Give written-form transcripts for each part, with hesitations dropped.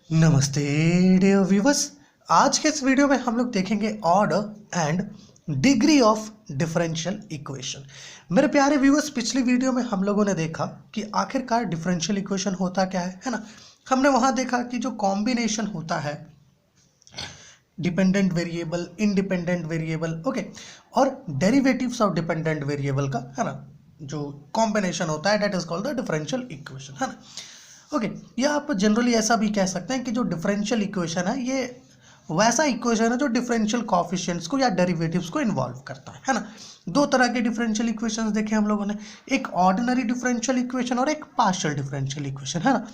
नमस्ते dear viewers. आज के इस वीडियो में हम लोग देखेंगे order and degree of differential equation. मेरे प्यारे व्यूवर्स, पिछली वीडियो में हम लोगों ने देखा कि आखिरकार डिफरेंशियल इक्वेशन होता क्या है ना। हमने वहां देखा कि जो कॉम्बिनेशन होता है dependent variable, independent variable, okay, और डेरिवेटिव्स ऑफ डिपेंडेंट वेरिएबल का, है ना, जो कॉम्बिनेशन होता है, that is called the differential equation, है ना। ओके, या आप जनरली ऐसा भी कह सकते हैं कि जो डिफरेंशियल इक्वेशन है ये वैसा इक्वेशन है जो डिफरेंशियल कॉफिशिएंट्स को या डेरिवेटिव्स को इन्वॉल्व करता है ना। दो तरह के डिफरेंशियल इक्वेशंस देखे हम लोगों ने, एक ऑर्डिनरी डिफरेंशियल इक्वेशन और एक पार्शियल डिफरेंशियल इक्वेशन, है ना।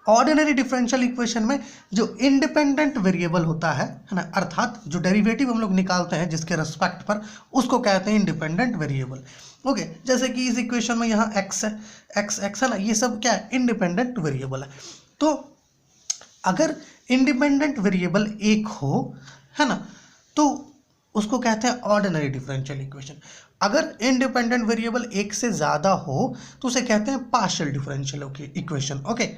ऑर्डिनरी डिफरेंशियल इक्वेशन में जो इंडिपेंडेंट वेरिएबल होता है ना, अर्थात जो डेरिवेटिव हम लोग निकालते हैं जिसके रिस्पेक्ट पर, उसको कहते हैं इंडिपेंडेंट वेरिएबल। ओके, जैसे कि इस इक्वेशन में यहाँ x है, x है ना, ये सब क्या है, इंडिपेंडेंट वेरिएबल है। तो अगर इंडिपेंडेंट वेरिएबल एक हो, है ना, तो उसको कहते हैं ऑर्डिनरी डिफरेंशियल इक्वेशन। अगर इंडिपेंडेंट वेरिएबल एक से ज़्यादा हो तो उसे कहते हैं पार्शियल डिफरेंशियल इक्वेशन। ओके,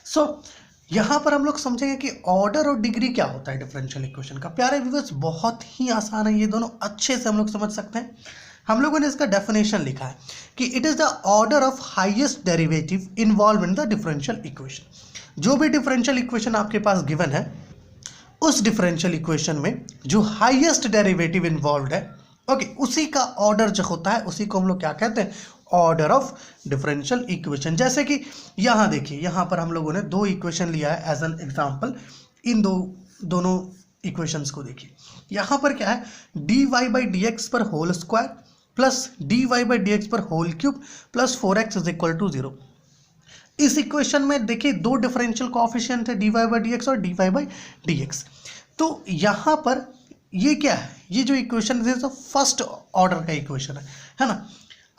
सो यहाँ पर हम लोग समझेंगे कि ऑर्डर और डिग्री क्या होता है डिफरेंशियल इक्वेशन का। प्यारे व्यूअर्स, बहुत ही आसान है, ये दोनों अच्छे से हम लोग समझ सकते हैं। हम लोगों ने इसका डेफिनेशन लिखा है कि it is the order of highest derivative involve in the differential equation. जो भी डिफरेंशियल इक्वेशन आपके पास गिवन है, उस डिफरेंशियल इक्वेशन में जो हाईएस्ट डेरिवेटिव इन्वॉल्व है, ओके, उसी का ऑर्डर जो होता है उसी को हम लोग क्या कहते हैं, ऑर्डर ऑफ डिफरेंशियल इक्वेशन। जैसे कि यहाँ देखिए, यहाँ पर हम लोगों ने दो इक्वेशन लिया है एज एन एग्जांपल। इन दोनों इक्वेशंस को देखिए। यहाँ पर क्या है, dy बाई डी एक्स पर whole square plus dy by D x पर whole cube plus 4x is equal to 0। इस इक्वेशन में देखिए दो डिफरेंशियल कोएफिशिएंट है, dy बाई डी एक्स और dy बाई डी एक्स। तो यहाँ पर ये क्या है, ये जो इक्वेशन है तो फर्स्ट ऑर्डर का इक्वेशन है ना।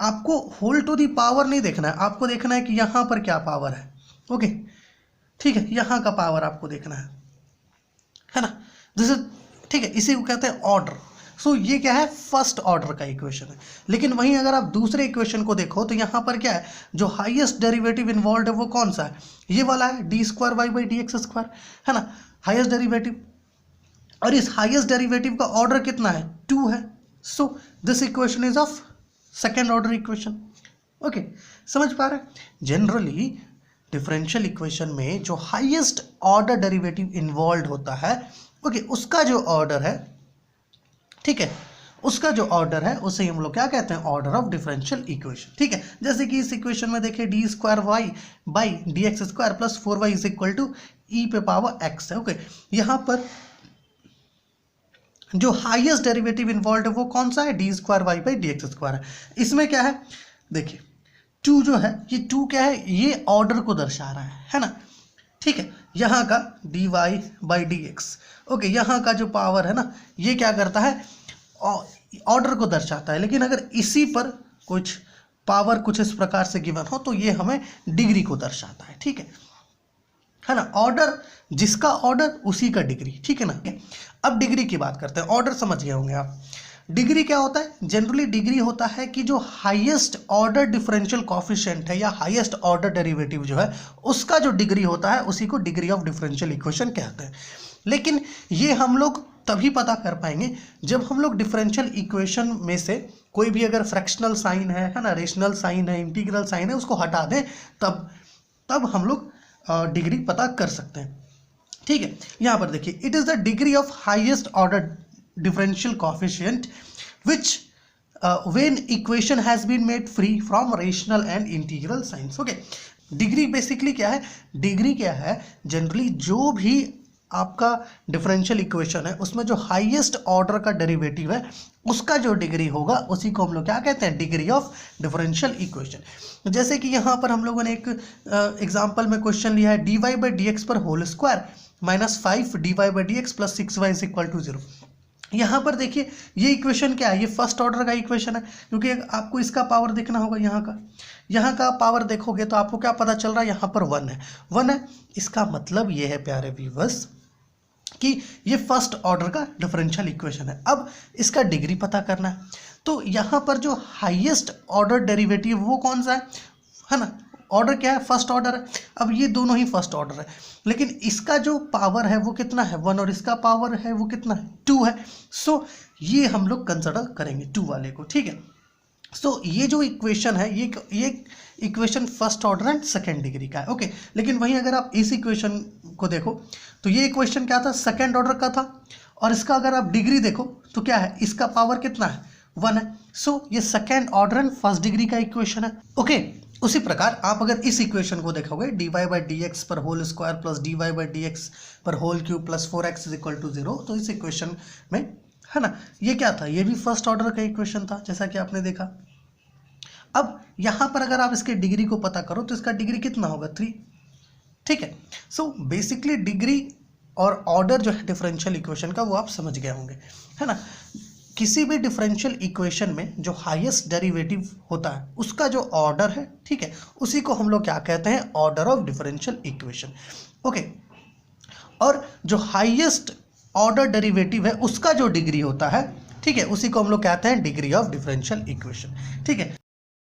आपको होल टू दी पावर नहीं देखना है, आपको देखना है कि यहाँ पर क्या पावर है। ओके, ठीक है, यहाँ का पावर आपको देखना है ना। दिस इज ठीक है, इसी को कहते हैं ऑर्डर। सो ये क्या है, फर्स्ट ऑर्डर का इक्वेशन है। लेकिन वहीं अगर आप दूसरे इक्वेशन को देखो तो यहाँ पर क्या है, जो हाईएस्ट डेरिवेटिव इन्वॉल्व है वो कौन सा है, ये वाला है, D square Y by D x square, है ना, हाईएस्ट डेरिवेटिव। और इस हाईएस्ट डेरिवेटिव का ऑर्डर कितना है, 2 है। So this equation is of second order equation. Okay, समझ पा रहे हैं। जनरली डिफरेंशियल इक्वेशन में जो हाईएस्ट ऑर्डर डेरिवेटिव इन्वॉल्व होता है, ओके, उसका जो ऑर्डर है, ठीक है, उसका जो ऑर्डर है उसे हम लोग क्या कहते हैं, ऑर्डर ऑफ डिफरेंशियल इक्वेशन। ठीक है, जैसे कि इस इक्वेशन में देखिए d square Y by D x square plus 4y is equal to e पे पावर x है। ओके, यहाँ पर जो हाईएस्ट डेरिवेटिव इन्वॉल्व है वो कौन सा है, D square Y by D x square है। इसमें क्या है, देखिए 2 जो है, ये 2 क्या है, ये ऑर्डर को दर्शा रहा है ना। ठीक है, यहाँ का D Y by D X, okay, यहाँ का जो पावर है ना, ये क्या करता है, ऑर्डर को दर्शाता है। लेकिन अगर इसी पर कुछ पावर कुछ इस प्रकार से गिवन हो तो ये हमें डिग्री को दर्शाता है। ठीक है ना, ऑर्डर, जिसका ऑर्डर उसी का डिग्री। ठीक है ना। अब डिग्री की बात करते हैं। ऑर्डर समझ गए होंगे आप। डिग्री क्या होता है, जनरली डिग्री होता है कि जो हाईएस्ट ऑर्डर डिफरेंशियल कोएफिशिएंट है या हाईएस्ट ऑर्डर डेरिवेटिव जो है उसका जो डिग्री होता है उसी को डिग्री ऑफ डिफरेंशियल इक्वेशन कहते हैं। लेकिन ये हम लोग तभी पता कर पाएंगे जब हम लोग डिफरेंशियल इक्वेशन में से कोई भी अगर फ्रैक्शनल साइन है ना, रेशनल साइन है, इंटीग्रल साइन है, उसको हटा दें, तब हम लोग डिग्री पता कर सकते हैं। ठीक है, यहाँ पर देखिए, it is the degree of highest order differential coefficient which when equation has been made free from rational and integral science. Okay, degree basically क्या है, डिग्री क्या है, जनरली जो भी आपका डिफरेंशियल इक्वेशन है उसमें जो हाईएस्ट ऑर्डर का डेरिवेटिव है उसका जो डिग्री होगा उसी को हम लोग क्या कहते हैं, डिग्री ऑफ डिफरेंशियल इक्वेशन। जैसे कि यहाँ पर हम लोगों ने एक एग्जांपल में क्वेश्चन लिया है, d Y by D x पर whole square minus 5 d Y by D x plus 6y is equal to 0। यहाँ पर देखिए ये इक्वेशन क्या है, ये फर्स्ट ऑर्डर का इक्वेशन है, क्योंकि आपको इसका पावर देखना होगा। यहाँ का पावर देखोगे तो आपको क्या पता चल रहा है, यहाँ पर 1 है। इसका मतलब ये है प्यारे व्यूअर्स कि ये फर्स्ट ऑर्डर का डिफरेंशियल इक्वेशन है। अब इसका डिग्री पता करना है, तो यहाँ पर जो हाईएस्ट ऑर्डर डेरिवेटिव वो कौन सा है ना, ऑर्डर क्या है, फर्स्ट ऑर्डर है। अब ये दोनों ही फर्स्ट ऑर्डर है, लेकिन इसका जो पावर है वो कितना है 1 और इसका पावर है वो कितना है 2 है। सो ये हम लोग कंसिडर करेंगे 2 वाले को, ठीक है। सो ये जो इक्वेशन है ये equation first order and second degree का है, ओके। लेकिन वहीं अगर आप इस इक्वेशन को देखो तो ये इक्वेशन क्या था, सेकेंड ऑर्डर का था, और इसका अगर आप डिग्री देखो तो क्या है, इसका पावर कितना है 1 है। सो ये second order and first degree का इक्वेशन है, ओके। उसी प्रकार आप अगर इस इक्वेशन को देखोगे dy बाई डी एक्स पर whole square plus dy by D x पर whole cube plus 4x is equal to 0, तो इस इक्वेशन में है ना, ये क्या था, ये भी फर्स्ट ऑर्डर का इक्वेशन था जैसा कि आपने देखा। अब यहाँ पर अगर आप इसके डिग्री को पता करो तो इसका डिग्री कितना होगा 3, ठीक है। सो बेसिकली डिग्री और ऑर्डर जो है डिफरेंशियल इक्वेशन का वो आप समझ गए होंगे, है ना। किसी भी डिफरेंशियल इक्वेशन में जो हाईएस्ट डेरिवेटिव होता है उसका जो ऑर्डर है, ठीक है, उसी को हम लोग क्या कहते हैं, order of differential equation, okay. और जो हाईएस्ट ऑर्डर डेरिवेटिव है उसका जो डिग्री होता है, ठीक है, उसी को हम लोग कहते हैं डिग्री ऑफ डिफरेंशियल इक्वेशन, ठीक है।